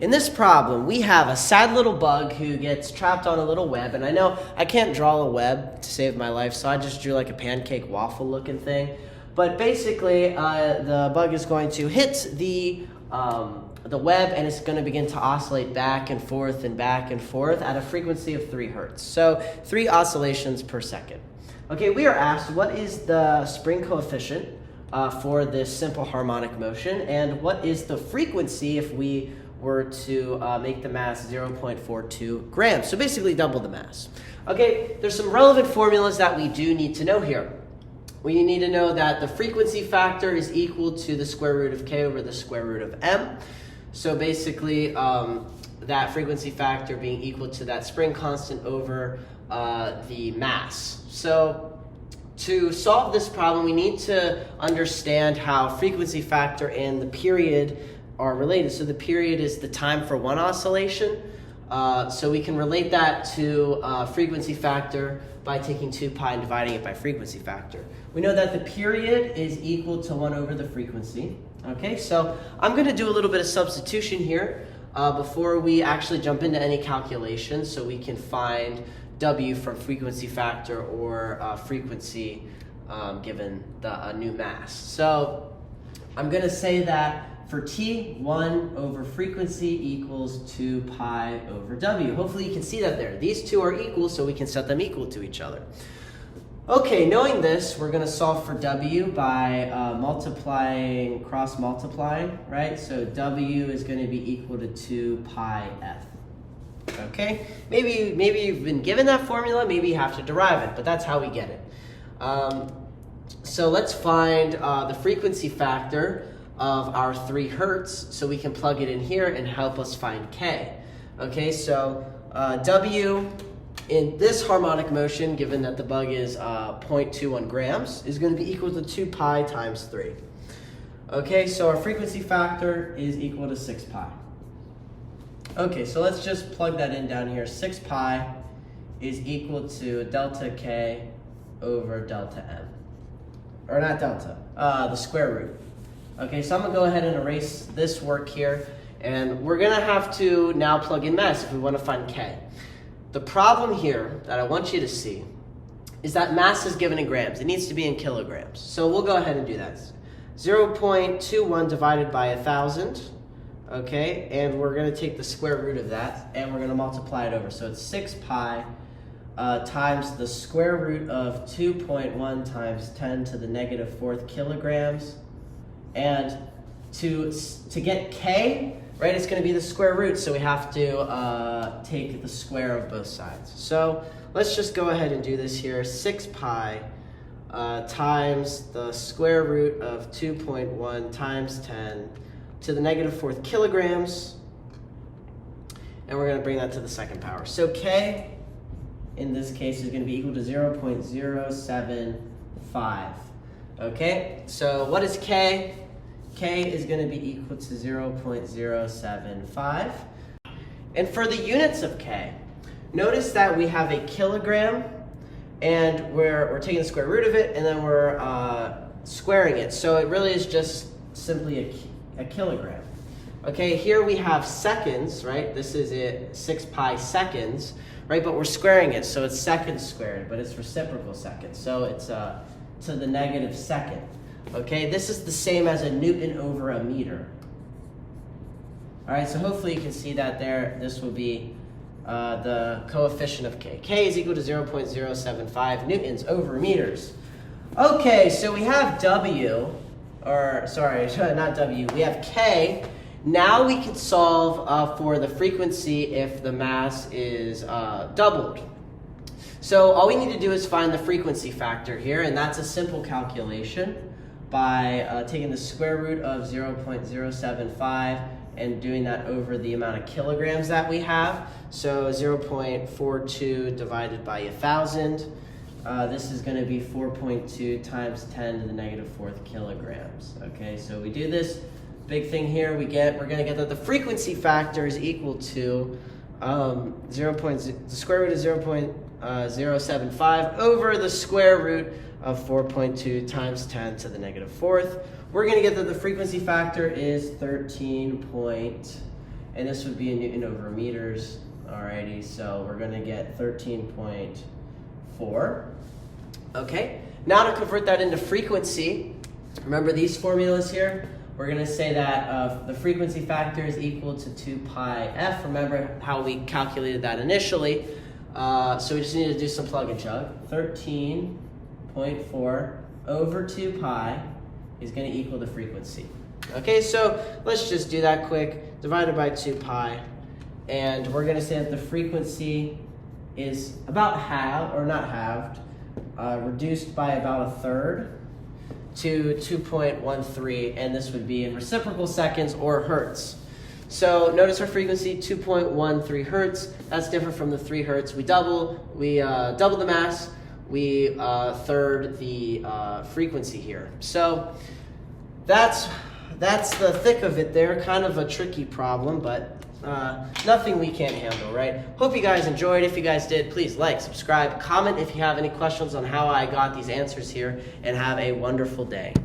In this problem, we have a sad little bug who gets trapped on a little web, and I know I can't draw a web to save my life, so I just drew like a pancake waffle looking thing. But basically, the bug is going to hit the web, and it's going to begin to oscillate back and forth at a frequency of 3 hertz. So 3 oscillations per second. Okay, we are asked what is the spring coefficient for this simple harmonic motion, and what is the frequency if we were to make the mass 0.42 grams. So basically double the mass. Okay, there's some relevant formulas that we do need to know here. We need to know that the frequency factor is equal to the square root of k over the square root of m. So basically that frequency factor being equal to that spring constant over the mass. So to solve this problem, we need to understand how frequency factor and the period are related. So the period is the time for one oscillation. So we can relate that to frequency factor by taking 2 pi and dividing it by frequency factor. We know that the period is equal to 1 over the frequency. Okay, so I'm going to do a little bit of substitution here before we actually jump into any calculations, so we can find W from frequency factor or frequency given the new mass. So I'm going to say that for t, 1 over frequency equals 2 pi over w. Hopefully you can see that there. These two are equal, so we can set them equal to each other. Okay, knowing this, we're going to solve for w by cross-multiplying, right? So w is going to be equal to 2 pi f. Okay, maybe you've been given that formula, maybe you have to derive it, but that's how we get it. So let's find the frequency factor of our 3 hertz, so we can plug it in here and help us find k. Okay, so W in this harmonic motion, given that the bug is 0.21 grams, is going to be equal to 2 pi times 3. Okay, so our frequency factor is equal to 6 pi. Okay, so let's just plug that in down here. 6 pi is equal to delta k over delta m. Or not delta, the square root. Okay, so I'm going to go ahead and erase this work here, and we're going to have to now plug in mass if we want to find k. The problem here that I want you to see is that mass is given in grams. It needs to be in kilograms. So we'll go ahead and do that. 0.21 divided by 1,000, okay, and we're going to take the square root of that, and we're going to multiply it over. So it's 6 pi times the square root of 2.1 times 10 to the negative 4th kilograms. And to get k, right, it's going to be the square root, so we have to take the square of both sides. So let's just go ahead and do this here. 6 pi times the square root of 2.1 times 10 to the negative 4th kilograms, and we're going to bring that to the 2nd power. So k, in this case, is going to be equal to 0.075. Okay, so what is k? K is going to be equal to 0.075. And for the units of k, notice that we have a kilogram, and we're taking the square root of it, and then we're squaring it. So it really is just simply a kilogram. Okay, here we have seconds, right? This is it, 6 pi seconds, right? But we're squaring it, so it's seconds squared, but it's reciprocal seconds. So it's to the negative second. Okay, this is the same as a Newton over a meter. All right, so hopefully you can see that there. This will be the coefficient of k. K is equal to 0.075 newtons over meters. Okay, so we have W, or sorry, not W, we have K. Now we can solve for the frequency if the mass is doubled. So all we need to do is find the frequency factor here, and that's a simple calculation by taking the square root of 0.075 and doing that over the amount of kilograms that we have. So 0.42 divided by 1,000. This is going to be 4.2 times 10 to the negative 4th kilograms. Okay, so we do this big thing here. We're going to get that the frequency factor is equal to the square root of 0.075 over the square root of 4.2 times 10 to the negative 4th. We're going to get that the frequency factor is 13.8 and this would be in Newton over meters. Alrighty, so we're going to get 13.4. Okay, now to convert that into frequency, remember these formulas here? We're going to say that the frequency factor is equal to 2 pi f. Remember how we calculated that initially. So we just need to do some plug and chug. 13.4 over 2 pi is going to equal the frequency. Okay, so let's just do that quick. Divided by 2 pi. And we're going to say that the frequency is about halved, or not halved, reduced by about a third to 2.13, and this would be in reciprocal seconds or hertz. So notice our frequency, 2.13 hertz. That's different from the 3 hertz. We double the mass, we third the frequency here. So that's the thick of it there. Kind of a tricky problem, but nothing we can't handle, right? Hope you guys enjoyed. If you guys did, please like, subscribe, comment if you have any questions on how I got these answers here, and have a wonderful day.